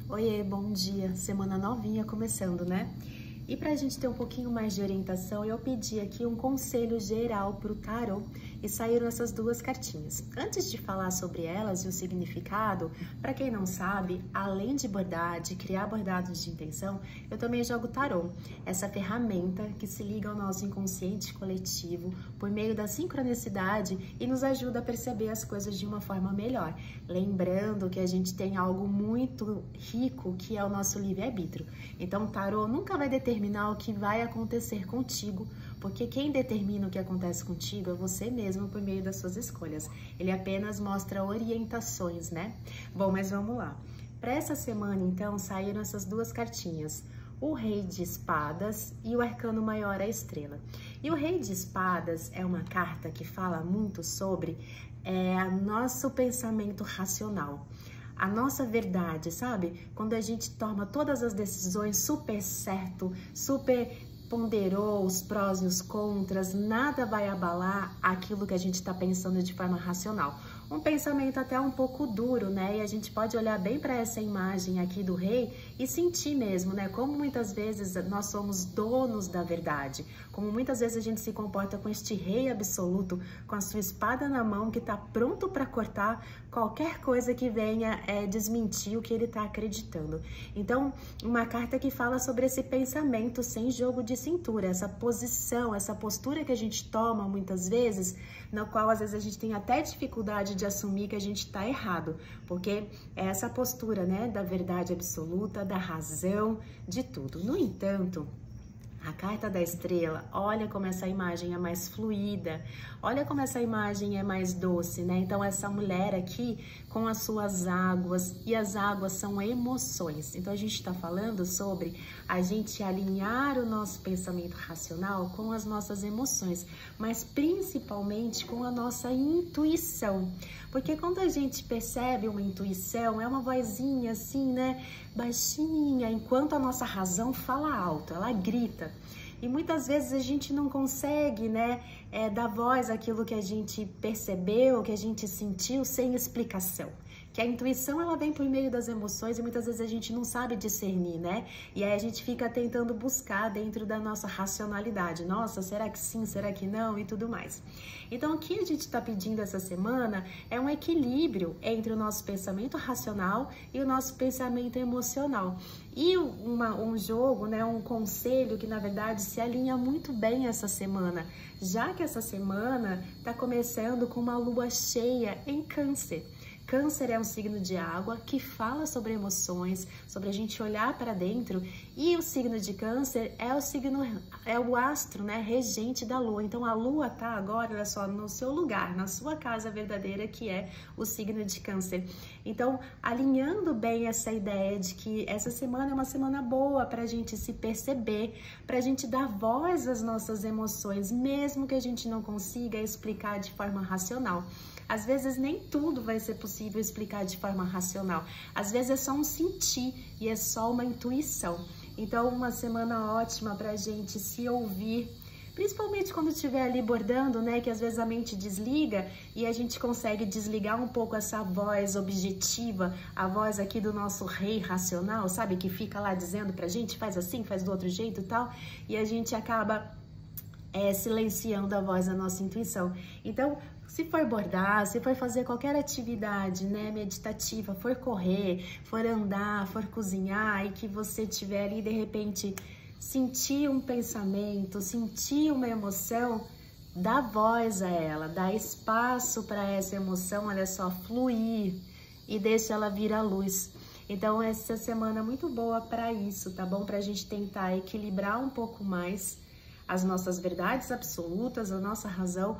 Oiê, bom dia! Semana novinha começando, né? E para a gente ter um pouquinho mais de orientação, eu pedi aqui um conselho geral para o tarô e saíram essas duas cartinhas. Antes de falar sobre elas e o significado, para quem não sabe, além de bordar, de criar bordados de intenção, eu também jogo tarô, essa ferramenta que se liga ao nosso inconsciente coletivo por meio da sincronicidade e nos ajuda a perceber as coisas de uma forma melhor. Lembrando que a gente tem algo muito rico que é o nosso livre-arbítrio. Então, o tarô nunca vai determinar o que vai acontecer contigo, porque quem determina o que acontece contigo é você mesmo por meio das suas escolhas. Ele apenas mostra orientações, né? Bom, mas vamos lá. Para essa semana, então, saíram essas duas cartinhas. O Rei de Espadas e o Arcano Maior, a Estrela. E o Rei de Espadas é uma carta que fala muito sobre nosso pensamento racional. A nossa verdade, sabe? Quando a gente toma todas as decisões super certo, super ponderou os prós e os contras, nada vai abalar aquilo que a gente está pensando de forma racional. Um pensamento até um pouco duro, né? E a gente pode olhar bem para essa imagem aqui do rei e sentir mesmo, né? Como muitas vezes nós somos donos da verdade, como muitas vezes a gente se comporta com este rei absoluto, com a sua espada na mão, que está pronto para cortar qualquer coisa que venha desmentir o que ele está acreditando. Então, uma carta que fala sobre esse pensamento sem jogo de cintura, essa posição, essa postura que a gente toma muitas vezes, na qual às vezes a gente tem até dificuldade de assumir que a gente está errado, porque é essa postura, né, da verdade absoluta, da razão, de tudo. No entanto, a carta da estrela, olha como essa imagem é mais fluida, olha como essa imagem é mais doce, né? Então, essa mulher aqui com as suas águas, e as águas são emoções. Então, a gente está falando sobre a gente alinhar o nosso pensamento racional com as nossas emoções, mas principalmente com a nossa intuição. Porque quando a gente percebe uma intuição, é uma vozinha assim, né, baixinha, enquanto a nossa razão fala alto, ela grita. E muitas vezes a gente não consegue, né, dar voz àquilo que a gente percebeu, que a gente sentiu sem explicação. Que a intuição, ela vem por meio das emoções e muitas vezes a gente não sabe discernir, né? E aí a gente fica tentando buscar dentro da nossa racionalidade. Nossa, será que sim, será que não? E tudo mais. Então, o que a gente está pedindo essa semana é um equilíbrio entre o nosso pensamento racional e o nosso pensamento emocional. E um jogo, né, um conselho que, na verdade, se alinha muito bem essa semana, já que essa semana está começando com uma lua cheia em Câncer. Câncer é um signo de água que fala sobre emoções, sobre a gente olhar para dentro, e o signo de Câncer é o astro, né, regente da lua. Então a lua tá agora, olha só, no seu lugar, na sua casa verdadeira, que é o signo de Câncer. Então, alinhando bem essa ideia de que essa semana é uma semana boa para a gente se perceber, para a gente dar voz às nossas emoções, mesmo que a gente não consiga explicar de forma racional. Às vezes nem tudo vai ser possível explicar de forma racional. Às vezes é só um sentir e é só uma intuição. Então, uma semana ótima para a gente se ouvir, principalmente quando estiver ali bordando, né? Que às vezes a mente desliga e a gente consegue desligar um pouco essa voz objetiva, a voz aqui do nosso rei racional, sabe? Que fica lá dizendo pra gente, faz assim, faz do outro jeito e tal. E a gente acaba silenciando a voz da nossa intuição. Então, se for bordar, se for fazer qualquer atividade, né, meditativa, for correr, for andar, for cozinhar e que você tiver ali, de repente, sentir um pensamento, sentir uma emoção, dá voz a ela, dá espaço para essa emoção, olha só, fluir e deixa ela vir à luz. Então, essa semana é muito boa para isso, tá bom? Para a gente tentar equilibrar um pouco mais as nossas verdades absolutas, a nossa razão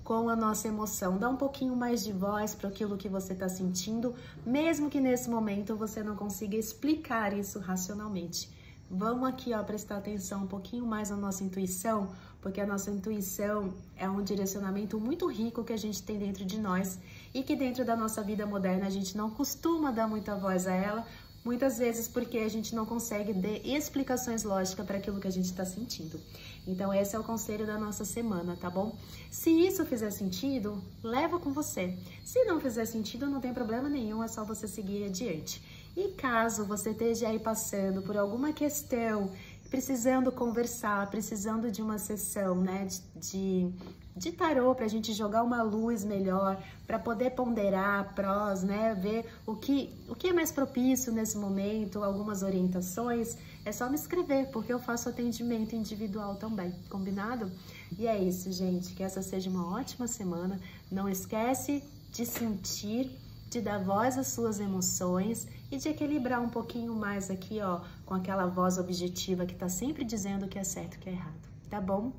com a nossa emoção. Dá um pouquinho mais de voz para aquilo que você está sentindo, mesmo que nesse momento você não consiga explicar isso racionalmente. Vamos aqui, ó, prestar atenção um pouquinho mais na nossa intuição, porque a nossa intuição é um direcionamento muito rico que a gente tem dentro de nós e que dentro da nossa vida moderna a gente não costuma dar muita voz a ela, muitas vezes porque a gente não consegue dar explicações lógicas para aquilo que a gente está sentindo. Então, esse é o conselho da nossa semana, tá bom? Se isso fizer sentido, leva com você. Se não fizer sentido, não tem problema nenhum, é só você seguir adiante. E caso você esteja aí passando por alguma questão, precisando conversar, precisando de uma sessão, né, de tarô para a gente jogar uma luz melhor, para poder ponderar prós, né, ver o que é mais propício nesse momento, algumas orientações, é só me escrever, porque eu faço atendimento individual também, combinado? E é isso, gente, que essa seja uma ótima semana. Não esquece de sentir, de dar voz às suas emoções e de equilibrar um pouquinho mais aqui, ó, com aquela voz objetiva que tá sempre dizendo o que é certo e o que é errado, tá bom?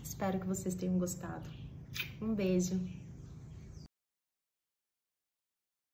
Espero que vocês tenham gostado. Um beijo!